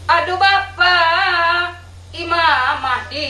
Aduh Bapak Imam Mahdi.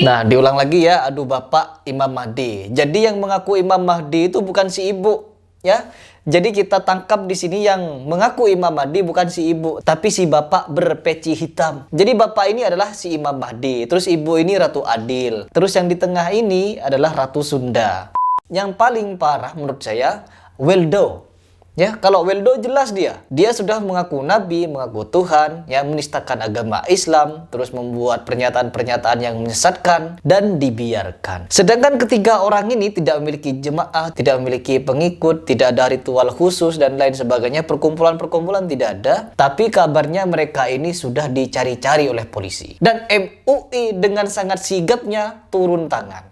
Nah, diulang lagi ya, aduh Bapak Imam Mahdi. Jadi yang mengaku Imam Mahdi itu bukan si ibu, ya. Jadi kita tangkap di sini yang mengaku Imam Mahdi bukan si ibu, tapi si bapak berpeci hitam. Jadi bapak ini adalah si Imam Mahdi, terus ibu ini Ratu Adil, terus yang di tengah ini adalah Ratu Sunda. Yang paling parah menurut saya, Waldo. Ya, kalau Waldo jelas dia sudah mengaku nabi, mengaku Tuhan, ya menistakan agama Islam, terus membuat pernyataan-pernyataan yang menyesatkan dan dibiarkan. Sedangkan ketiga orang ini tidak memiliki jemaah, tidak memiliki pengikut, tidak ada ritual khusus dan lain sebagainya, perkumpulan-perkumpulan tidak ada, tapi kabarnya mereka ini sudah dicari-cari oleh polisi. Dan MUI dengan sangat sigapnya turun tangan.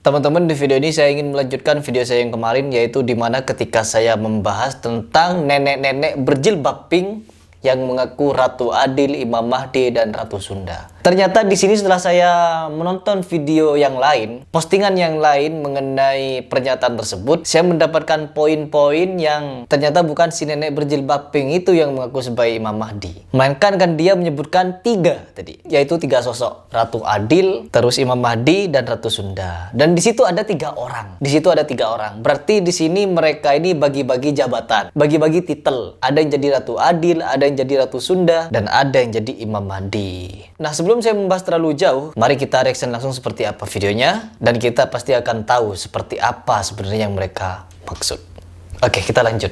Teman-teman, di video ini saya ingin melanjutkan video saya yang kemarin, yaitu dimana ketika saya membahas tentang nenek-nenek berjilbab pink yang mengaku Ratu Adil, Imam Mahdi, dan Ratu Sunda. Ternyata di sini setelah saya menonton video yang lain, postingan yang lain mengenai pernyataan tersebut, saya mendapatkan poin-poin yang ternyata bukan si nenek berjilbab pink itu yang mengaku sebagai Imam Mahdi. Melainkan kan dia menyebutkan tiga tadi, yaitu tiga sosok, Ratu Adil, terus Imam Mahdi, dan Ratu Sunda. Dan di situ ada tiga orang. Di situ ada tiga orang. Berarti di sini mereka ini bagi-bagi jabatan, bagi-bagi titel. Ada yang jadi Ratu Adil, ada yang jadi Ratu Sunda, dan ada yang jadi Imam Mahdi. Nah, sebelum saya membahas terlalu jauh, mari kita reaction langsung seperti apa videonya, dan kita pasti akan tahu seperti apa sebenarnya yang mereka maksud. Oke, kita lanjut.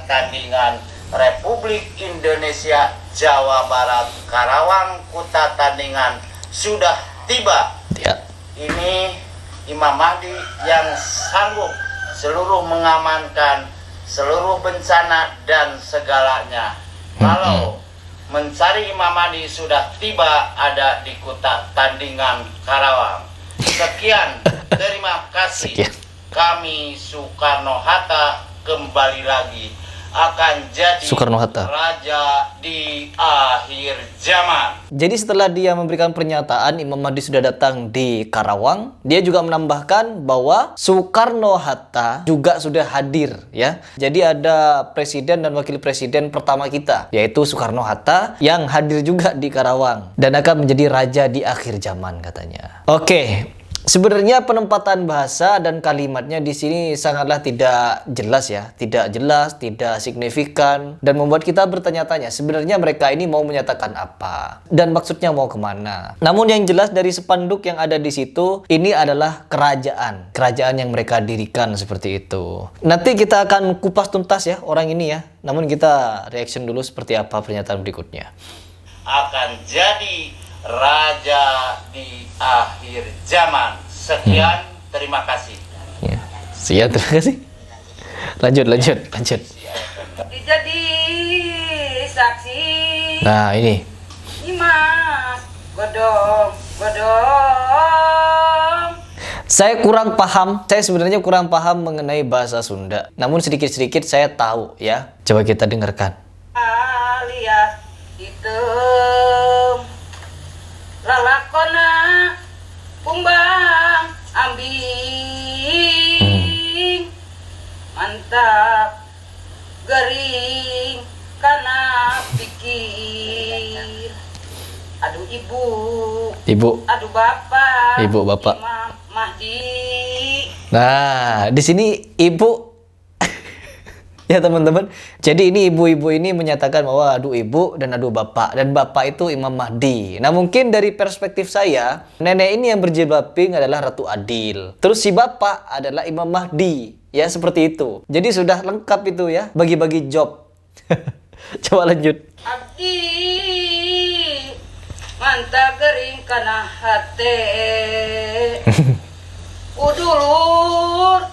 Tandingan Republik Indonesia Jawa Barat Karawang Kuta Tandingan sudah tiba. Ya. Ini Imam Mahdi yang sanggup seluruh mengamankan seluruh bencana dan segalanya. Kalau mencari Imam Mahdi sudah tiba ada di Kuta Tandingan Karawang. Sekian, terima kasih. Sekian. Kami Soekarno-Hatta kembali lagi akan jadi Soekarno-Hatta, raja di akhir zaman. Jadi setelah dia memberikan pernyataan Imam Mahdi sudah datang di Karawang, dia juga menambahkan bahwa Soekarno-Hatta juga sudah hadir, ya. Jadi ada presiden dan wakil presiden pertama kita, yaitu Soekarno-Hatta yang hadir juga di Karawang dan akan menjadi raja di akhir zaman katanya. Oke. Sebenarnya penempatan bahasa dan kalimatnya di sini sangatlah tidak jelas ya, tidak jelas, tidak signifikan, dan membuat kita bertanya-tanya sebenarnya mereka ini mau menyatakan apa dan maksudnya mau kemana. Namun yang jelas dari spanduk yang ada di situ, ini adalah kerajaan yang mereka dirikan seperti itu. Nanti kita akan kupas tuntas ya orang ini ya. Namun kita reaction dulu seperti apa pernyataan berikutnya. Akan jadi raja di akhir zaman. Sekian, terima kasih. Ya. Siap, terima kasih. Lanjut. Jadi saksi. Nah, ini. Nyimas godong. Saya sebenarnya kurang paham mengenai bahasa Sunda. Namun sedikit-sedikit saya tahu ya. Coba kita dengarkan. Alias itu lalakona kumbang ambing mantap garing karena pikir aduh ibu aduh bapak Imam Mahdi. Nah, di sini ibu ya teman-teman. Jadi ini ibu-ibu ini menyatakan bahwa aduh ibu dan aduh bapak. Dan bapak itu Imam Mahdi. Nah mungkin dari perspektif saya, nenek ini yang berjilbab pink adalah Ratu Adil. Terus si bapak adalah Imam Mahdi. Ya seperti itu. Jadi sudah lengkap itu ya. Bagi-bagi job. Coba lanjut. Abdi mantap kering kana hate. Udulur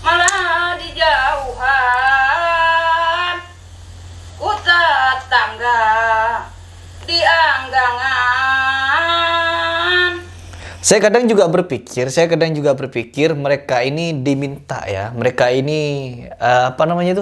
malah di jauhan, kuta tangga di anggangan. Saya kadang juga berpikir mereka ini diminta ya, mereka ini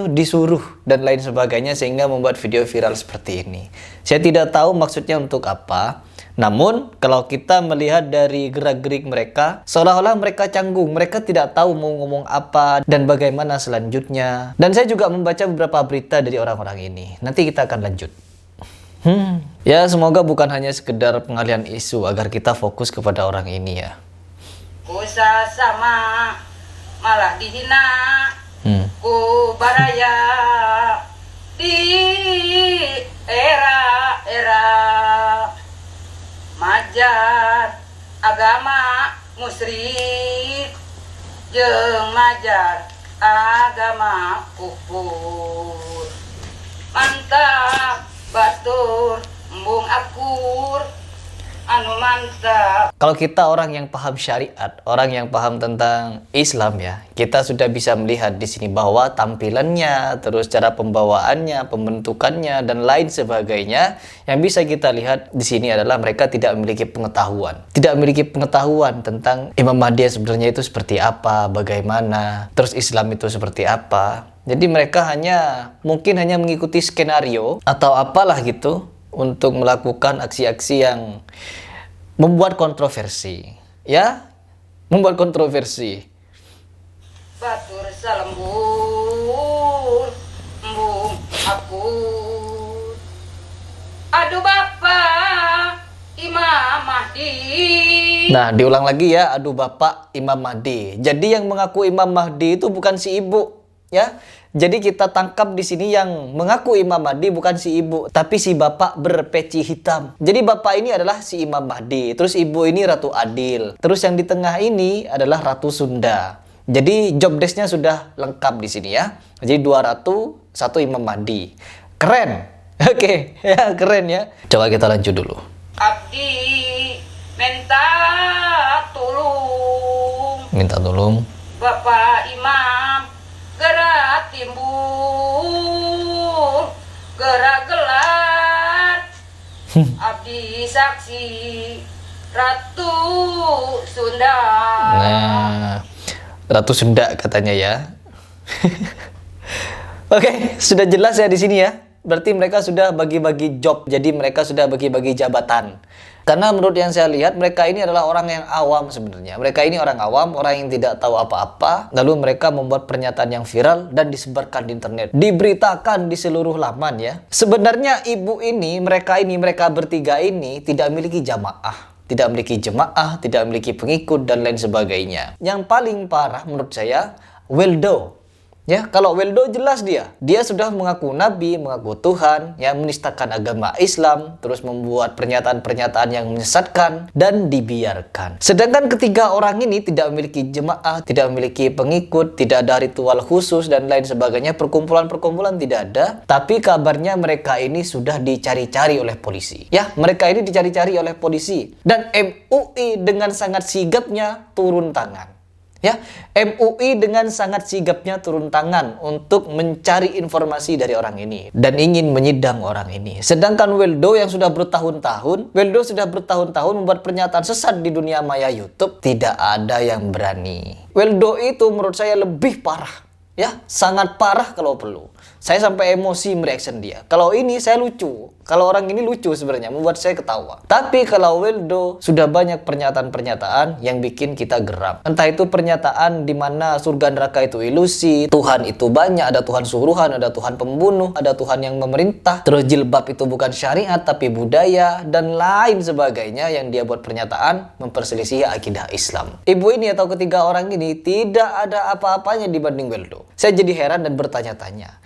disuruh dan lain sebagainya sehingga membuat video viral seperti ini. Saya tidak tahu maksudnya untuk apa. Namun, kalau kita melihat dari gerak-gerik mereka, seolah-olah mereka canggung. Mereka tidak tahu mau ngomong apa dan bagaimana selanjutnya. Dan saya juga membaca beberapa berita dari orang-orang ini. Nanti kita akan lanjut. Ya, semoga bukan hanya sekedar pengalihan isu agar kita fokus kepada orang ini ya. Ku sama malah dihina. Ku baraya di era majar agama musyrik jeung majar agama kufur. Mantap batur embung akur anu mantap. Kalau kita orang yang paham syariat, orang yang paham tentang Islam ya, kita sudah bisa melihat di sini bahwa tampilannya, terus cara pembawaannya, pembentukannya dan lain sebagainya, yang bisa kita lihat di sini adalah mereka tidak memiliki pengetahuan. Tidak memiliki pengetahuan tentang Imam Mahdi sebenarnya itu seperti apa, bagaimana, terus Islam itu seperti apa. Jadi mereka mungkin hanya mengikuti skenario atau apalah gitu untuk melakukan aksi-aksi yang membuat kontroversi, ya, membuat kontroversi. Batur salembur embung akur. Aduh Bapak Imam Mahdi. Nah, diulang lagi ya, aduh Bapak Imam Mahdi. Jadi yang mengaku Imam Mahdi itu bukan si ibu, ya. Jadi kita tangkap di sini yang mengaku Imam Mahdi bukan si ibu, tapi si bapak berpeci hitam. Jadi bapak ini adalah si Imam Mahdi, terus ibu ini Ratu Adil, terus yang di tengah ini adalah Ratu Sunda. Jadi job desk-nya sudah lengkap di sini ya. Jadi 2 ratu, 1 Imam Mahdi. Keren. Oke, ya keren ya. Coba kita lanjut dulu. Abdi minta tolong. Minta tolong. Bapak Imam gerak timbul, gerak gelar. Abdi saksi Ratu Sunda. Nah, Ratu Sunda katanya ya. Oke, sudah jelas ya di sini ya. Berarti mereka sudah bagi-bagi job. Jadi mereka sudah bagi-bagi jabatan. Karena menurut yang saya lihat mereka ini adalah orang yang awam sebenarnya. Mereka ini orang awam, orang yang tidak tahu apa-apa. Lalu mereka membuat pernyataan yang viral dan disebarkan di internet. Diberitakan di seluruh laman ya. Sebenarnya ibu ini, mereka bertiga ini tidak memiliki jamaah. Tidak memiliki jemaah, tidak memiliki pengikut dan lain sebagainya. Yang paling parah menurut saya, Weldo. Ya, kalau Weldo jelas dia sudah mengaku nabi, mengaku Tuhan, yang menistakan agama Islam, terus membuat pernyataan-pernyataan yang menyesatkan dan dibiarkan. Sedangkan ketiga orang ini tidak memiliki jemaah, tidak memiliki pengikut, tidak ada ritual khusus dan lain sebagainya, perkumpulan-perkumpulan tidak ada, tapi kabarnya mereka ini sudah dicari-cari oleh polisi. Ya, mereka ini dicari-cari oleh polisi dan MUI dengan sangat sigapnya turun tangan. Ya, MUI dengan sangat sigapnya turun tangan untuk mencari informasi dari orang ini dan ingin menyidang orang ini. Sedangkan Weldo yang sudah bertahun-tahun membuat pernyataan sesat di dunia maya YouTube, tidak ada yang berani. Weldo itu menurut saya lebih parah, ya, sangat parah kalau perlu. Saya sampai emosi mereaction dia. Kalau ini saya lucu. Kalau orang ini lucu sebenarnya, membuat saya ketawa. Tapi kalau Weldo sudah banyak pernyataan-pernyataan yang bikin kita geram. Entah itu pernyataan di mana surga neraka itu ilusi, Tuhan itu banyak, ada Tuhan suruhan, ada Tuhan pembunuh, ada Tuhan yang memerintah, terus jilbab itu bukan syariat tapi budaya dan lain sebagainya yang dia buat pernyataan memperselisih akidah Islam. Ibu ini atau ketiga orang ini tidak ada apa-apanya dibanding Weldo. Saya jadi heran dan bertanya-tanya.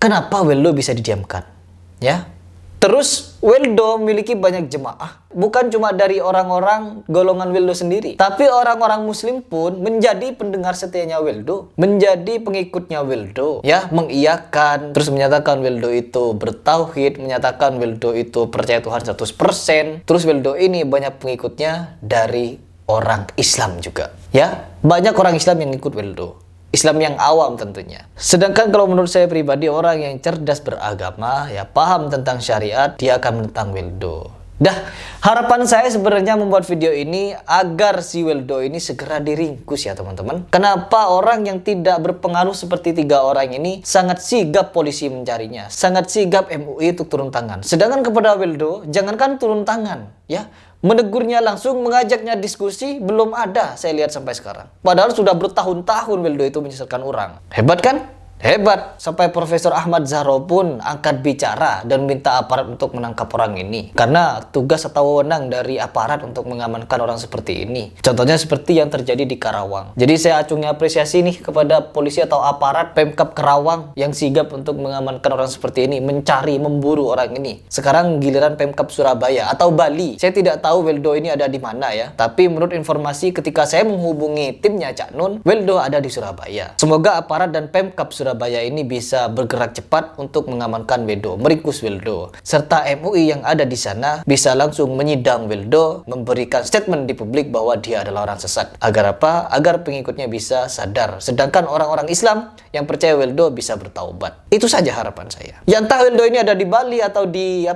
Kenapa Weldo bisa didiamkan? Ya. Terus Weldo memiliki banyak jemaah. Bukan cuma dari orang-orang golongan Weldo sendiri. Tapi orang-orang muslim pun menjadi pendengar setianya Weldo. Menjadi pengikutnya Weldo. Ya, mengiyakan. Terus menyatakan Weldo itu bertauhid. Menyatakan Weldo itu percaya Tuhan 100%. Terus Weldo ini banyak pengikutnya dari orang Islam juga. Ya, banyak orang Islam yang ikut Weldo. Islam yang awam tentunya. Sedangkan kalau menurut saya pribadi, orang yang cerdas beragama, ya paham tentang syariat, dia akan menentang Weldo. Dah, harapan saya sebenarnya membuat video ini agar si Weldo ini segera diringkus ya teman-teman. Kenapa orang yang tidak berpengaruh seperti 3 orang ini sangat sigap polisi mencarinya, sangat sigap MUI untuk turun tangan. Sedangkan kepada Weldo, jangankan turun tangan, ya, menegurnya langsung, mengajaknya diskusi, belum ada saya lihat sampai sekarang. Padahal sudah bertahun-tahun Weldo itu menyesatkan orang. Hebat kan? Hebat, sampai Profesor Ahmad Zahro pun angkat bicara dan minta aparat untuk menangkap orang ini. Karena tugas atau wewenang dari aparat untuk mengamankan orang seperti ini. Contohnya seperti yang terjadi di Karawang. Jadi saya acungnya apresiasi nih kepada polisi atau aparat Pemkab Karawang yang sigap untuk mengamankan orang seperti ini, mencari, memburu orang ini. Sekarang giliran Pemkab Surabaya atau Bali. Saya tidak tahu Weldo ini ada di mana ya. Tapi menurut informasi ketika saya menghubungi timnya Cak Nun, Weldo ada di Surabaya. Semoga aparat dan Pemkab Surabaya ini bisa bergerak cepat untuk mengamankan Weldo, meringkus Weldo, serta MUI yang ada di sana bisa langsung menyidang Weldo, memberikan statement di publik bahwa dia adalah orang sesat. Agar apa? Agar pengikutnya bisa sadar. Sedangkan orang-orang Islam yang percaya Weldo bisa bertaubat. Itu saja harapan saya. Ya entah Weldo ini ada di Bali atau di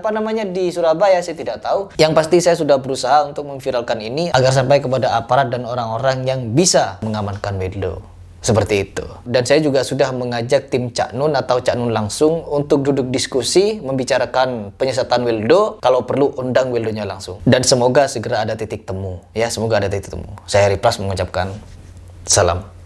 di Surabaya, saya tidak tahu. Yang pasti saya sudah berusaha untuk memviralkan ini agar sampai kepada aparat dan orang-orang yang bisa mengamankan Weldo. Seperti itu. Dan saya juga sudah mengajak tim Cak Nun atau Cak Nun langsung untuk duduk diskusi, membicarakan penyesatan Weldo, kalau perlu undang Weldonya langsung. Dan semoga segera ada titik temu. Ya, semoga ada titik temu. Saya Ripras mengucapkan salam.